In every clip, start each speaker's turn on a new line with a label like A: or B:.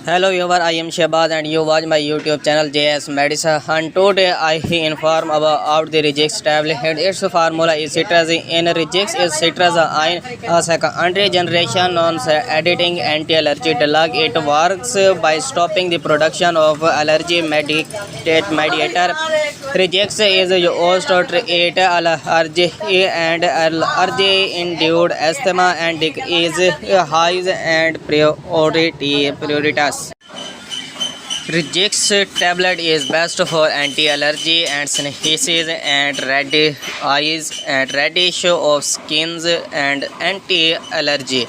A: Hello viewer, I am Shehbaz and you watch my YouTube channel JS Medicine, and today I inform about the Rigix tablet. Its formula is citrazine. In Rigix is citrazine, a secondary generation non-editing anti-allergy drug. It works by stopping the production of allergy mediator. Rigix is used to treat allergy and allergy-induced asthma and is highs and prioritas. Rigix tablet is best for anti-allergy and sneezes and red eyes and reddish of skins and anti-allergy.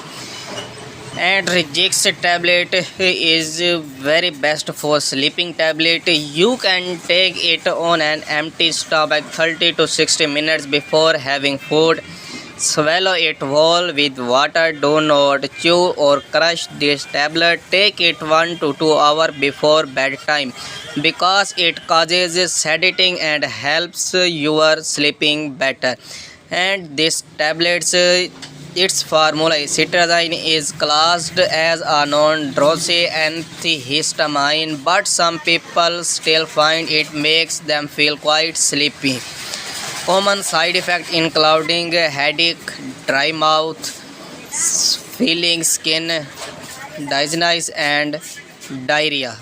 A: And Rigix tablet is very best for sleeping tablet. You can take it on an empty stomach 30 to 60 minutes before having food. Swallow it whole with water. Do not chew or crush this tablet. Take it 1 to 2 hours before bedtime because it causes sedating and helps your sleeping better. And this tablets its formula citrazine is classed as a non-drowsy antihistamine, but some people still find it makes them feel quite sleepy. Common side effects including headache, dry mouth, feeling skin, dizziness, and diarrhea.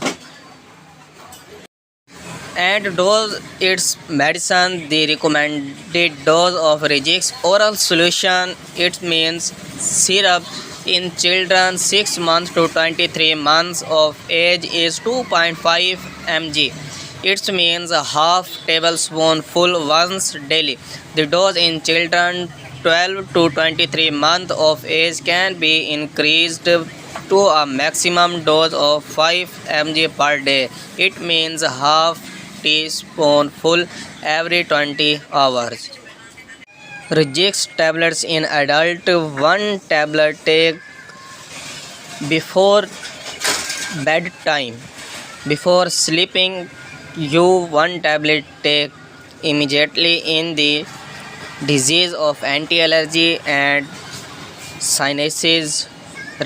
A: And dose its medicine. The recommended dose of Rigix oral solution, it means syrup in children 6 months to 23 months of age is 2.5 mg. It means a half tablespoonful once daily. The dose in children 12 to 23 months of age can be increased to a maximum dose of 5 mg per day. It means half teaspoonful every 20 hours. Rigix tablets in adult, 1 tablet take before bedtime. Before sleeping, you 1 tablet take immediately in the disease of anti-allergy and sinuses,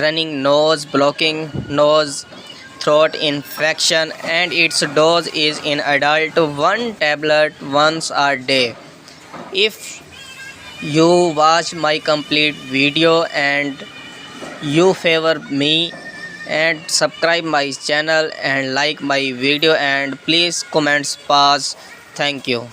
A: running nose, blocking nose, throat infection, and its dose is in adult 1 tablet once a day. If you watch my complete video and you favor me and subscribe my channel and like my video and please comment pass. Thank you.